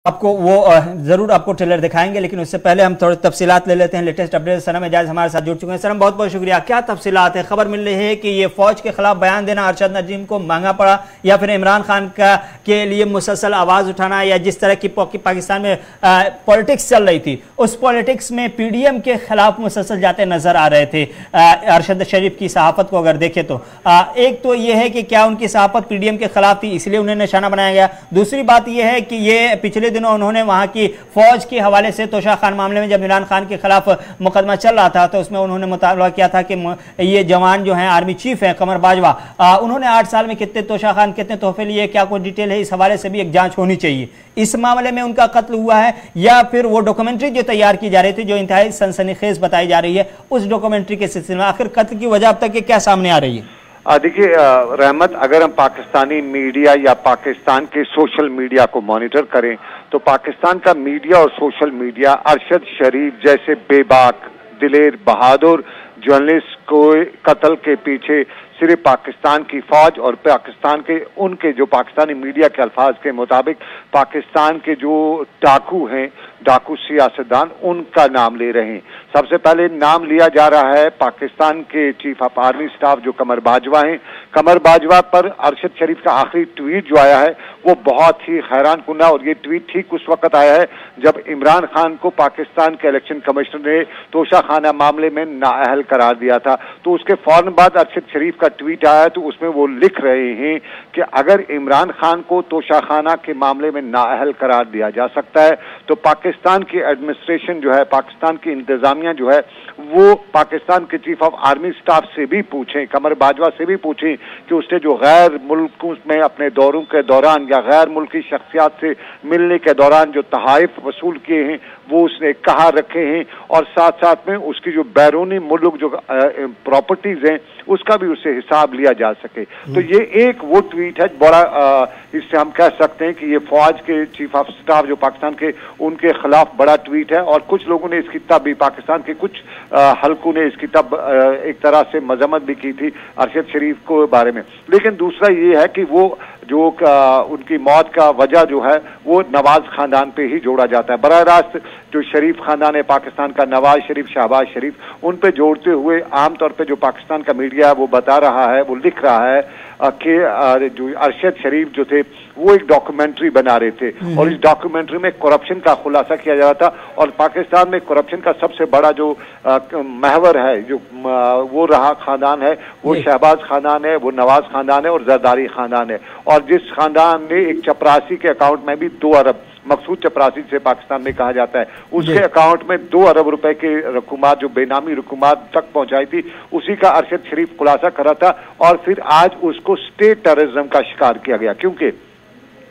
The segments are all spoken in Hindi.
आपको वो जरूर आपको ट्रेलर दिखाएंगे, लेकिन उससे पहले हम थोड़ी तफसीलात ले लेते हैं। लेटेस्ट अपडेट सनम एजाज हमारे साथ जुड़ चुके हैं। सनम, बहुत बहुत शुक्रिया। क्या तफसीलात है? खबर मिल रही है कि ये फौज के खिलाफ बयान देना अरशद नजीम को महंगा पड़ा, या फिर इमरान खान का के लिए मुसलसल आवाज उठाना, या जिस तरह की पाकिस्तान में पॉलिटिक्स चल रही थी उस पॉलिटिक्स में पीडीएम के खिलाफ मुसलसल जाते नजर आ रहे थे। अरशद शरीफ की सहाफत को अगर देखें तो एक तो यह है कि क्या उनकी सहाफत पीडीएम के खिलाफ थी इसलिए उन्हें निशाना बनाया गया। दूसरी बात यह है कि ये पिछले दिनों उन्होंने वहां की फौज के हवाले से तोशा खान मामले में जब इमरान खान के खिलाफ मुकदमा चल रहा था तो उसमें उन्होंने मुतालबा किया था कि ये जवान जो हैं आर्मी चीफ हैं कमर बाजवा, उन्होंने 8 साल में कितने तोशा खान कितने तोहफे लिए, क्या कोई डिटेल है, इस हवाले से भी एक जांच होनी चाहिए। इस मामले में उनका कत्ल हुआ है या फिर वो डॉक्यूमेंट्री जो तैयार की जा रही थी जो इंतहाई सनसनीखेज बताई जा रही है उस डॉक्यूमेंट्री के सिलसिले में आखिर कत्ल की वजह अब तक क्या सामने आ रही है? देखिए रहमत, अगर हम पाकिस्तानी मीडिया या पाकिस्तान के सोशल मीडिया को मॉनिटर करें तो पाकिस्तान का मीडिया और सोशल मीडिया अरशद शरीफ जैसे बेबाक दिलेर बहादुर जर्नलिस्ट को कत्ल के पीछे सिर्फ पाकिस्तान की फौज और पाकिस्तान के उनके जो पाकिस्तानी मीडिया के अल्फाज के मुताबिक पाकिस्तान के जो डाकू हैं, डाकू सियासतदान, उनका नाम ले रहे हैं। सबसे पहले नाम लिया जा रहा है पाकिस्तान के चीफ ऑफ आर्मी स्टाफ जो कमर बाजवा हैं। कमर बाजवा पर अरशद शरीफ का आखिरी ट्वीट जो आया है वो बहुत ही हैरान कुन्ना, और ये ट्वीट ठीक उस वक्त आया है जब इमरान खान को पाकिस्तान के इलेक्शन कमिश्नर ने तोशाखाना मामले में नाअहल करार दिया था। तो उसके फौरन बाद अरशद शरीफ का ट्वीट आया तो उसमें वो लिख रहे हैं कि अगर इमरान खान को तोशाखाना के मामले में नाअहल करार दिया जा सकता है तो पाकिस्तान की एडमिनिस्ट्रेशन जो है, पाकिस्तान की इंतजामिया जो है, वो पाकिस्तान के चीफ ऑफ आर्मी स्टाफ से भी पूछें, कमर बाजवा से भी पूछें कि उसने जो गैर मुल्कों में अपने दौरों के दौरान या गैर मुल्की शख्सियात से मिलने के दौरान जो तहाइफ वसूल किए हैं वो उसने कहाँ रखे हैं, और साथ साथ में उसकी जो बैरूनी मुल्क जो प्रॉपर्टीज हैं उसका भी उससे हिसाब लिया जा सके। तो ये एक वो ट्वीट है बड़ा, इससे हम कह सकते हैं कि ये फौज के चीफ ऑफ स्टाफ जो पाकिस्तान के, उनके खिलाफ बड़ा ट्वीट है। और कुछ लोगों ने इसकी तब भी, पाकिस्तान के कुछ हल्कों ने इसकी तब एक तरह से मजम्मत भी की थी अरशद शरीफ को बारे में। लेकिन दूसरा ये है कि वो जो उनकी मौत का वजह जो है वो नवाज खानदान पे ही जोड़ा जाता है। बराह रास्त जो शरीफ खानदान है पाकिस्तान का, नवाज शरीफ, शहबाज शरीफ, उन पे जोड़ते हुए आमतौर पे जो पाकिस्तान का मीडिया है वो बता रहा है, वो लिख रहा है कि जो अरशद शरीफ जो थे वो एक डॉक्यूमेंट्री बना रहे थे और इस डॉक्यूमेंट्री में करप्शन का खुलासा किया जा रहा था। और पाकिस्तान में करप्शन का सबसे बड़ा जो महवर है जो वो रहा खानदान है, वो शहबाज खानदान है, वो नवाज खानदान है और जरदारी खानदान है। और जिस खानदान ने एक चपरासी के अकाउंट में भी 2 अरब, मकसूद चपरासी से पाकिस्तान में कहा जाता है, उसके अकाउंट में 2 अरब रुपए की रकूमात जो बेनामी रकूमात तक पहुंचाई थी, उसी का अरशद शरीफ खुलासा कर रहा था। और फिर आज उसको स्टेट टेररिज्म का शिकार किया गया, क्योंकि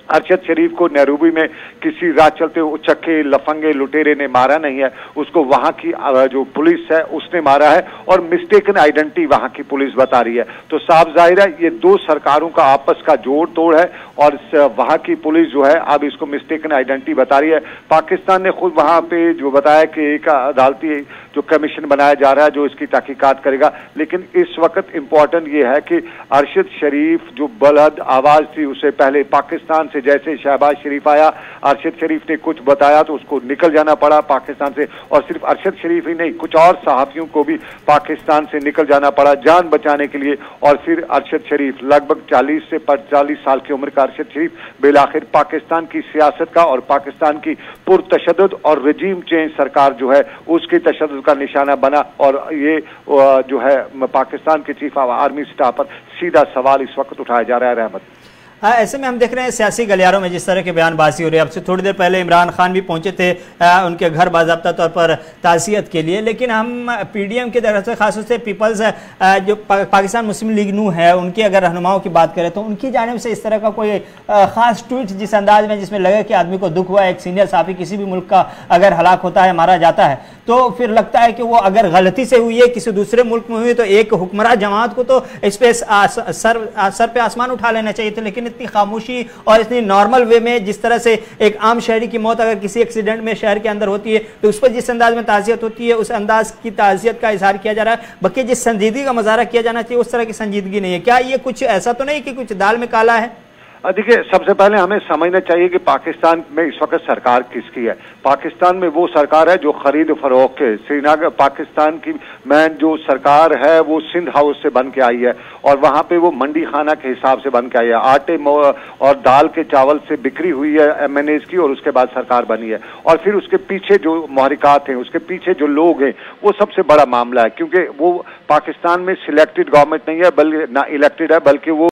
अरशद शरीफ को नैरोबी में किसी रात चलते उचक्के लफंगे लुटेरे ने मारा नहीं है, उसको वहां की जो पुलिस है उसने मारा है और मिस्टेकन आइडेंटिटी वहां की पुलिस बता रही है। तो साफ जाहिर है ये 2 सरकारों का आपस का जोड़ तोड़ है और वहां की पुलिस जो है अब इसको मिस्टेकन आइडेंटिटी बता रही है। पाकिस्तान ने खुद वहां पे जो बताया कि एक अदालती जो कमीशन बनाया जा रहा है जो इसकी तहकीकात करेगा। लेकिन इस वक्त इम्पोर्टेंट ये है कि अरशद शरीफ जो बुलंद आवाज थी, उससे पहले पाकिस्तान से जैसे शहबाज शरीफ आया, अरशद शरीफ ने कुछ बताया तो उसको निकल जाना पड़ा पाकिस्तान से। और सिर्फ अरशद शरीफ ही नहीं, कुछ और सहाफियों को भी पाकिस्तान से निकल जाना पड़ा जान बचाने के लिए। और फिर अरशद शरीफ लगभग 40 से 45 साल की उम्र का अरशद शरीफ बिलाखिर पाकिस्तान की सियासत का और पाकिस्तान की पुरतशद्दुद और रजीम चेंज सरकार जो है उसकी तशद्दुद का निशाना बना। और ये जो है पाकिस्तान के चीफ ऑफ आर्मी स्टाफ पर सीधा सवाल इस वक्त उठाया जा रहा है। रहमत, ऐसे में हम देख रहे हैं सियासी गलियारों में जिस तरह के बयानबाजी हो रही है। अब से थोड़ी देर पहले इमरान खान भी पहुंचे थे उनके घर बाज़ाब्ता तौर पर ताज़ियत के लिए, लेकिन हम पीडीएम की तरफ से खासतौर से पीपल्स जो पाकिस्तान मुस्लिम लीग नू है उनकी अगर रहनुमाओं की बात करें तो उनकी जानिब से इस तरह का कोई ख़ास ट्वीट जिस अंदाज में जिसमें लगे कि आदमी को दुख हुआ, एक सीनियर साफी किसी भी मुल्क का अगर हलाक होता है, मारा जाता है, तो फिर लगता है कि वो अगर गलती से हुई है, किसी दूसरे मुल्क में हुई, तो एक हुक्मरान जमात को तो इस पे सर पे आसमान उठा लेना चाहिए था। लेकिन इतनी खामोशी और इतनी नॉर्मल वे में जिस तरह से एक आम शहरी की मौत अगर किसी एक्सीडेंट में शहर के अंदर होती है तो उस पर जिस अंदाज में ताज़ियत होती है उस अंदाज की ताज़ियत का इजहार किया जा रहा है, बाकी जिस संजीदगी का मुजाहरा किया जाना चाहिए उस तरह की संजीदगी नहीं है। क्या ये कुछ ऐसा तो नहीं कि कुछ दाल में काला है? देखिए, सबसे पहले हमें समझना चाहिए कि पाकिस्तान में इस वक्त सरकार किसकी है। पाकिस्तान में वो सरकार है जो खरीद फरोख्त है। श्रीनगर पाकिस्तान की मैन जो सरकार है वो सिंध हाउस से बन के आई है और वहां पे वो मंडी खाना के हिसाब से बन के आई है। आटे और दाल के चावल से बिक्री हुई है एमएनएस की और उसके बाद सरकार बनी है। और फिर उसके पीछे जो महरिकात हैं, उसके पीछे जो लोग हैं, वो सबसे बड़ा मामला है, क्योंकि वो पाकिस्तान में सिलेक्टेड गवर्नमेंट नहीं है, बल्कि ना इलेक्टेड है, बल्कि वो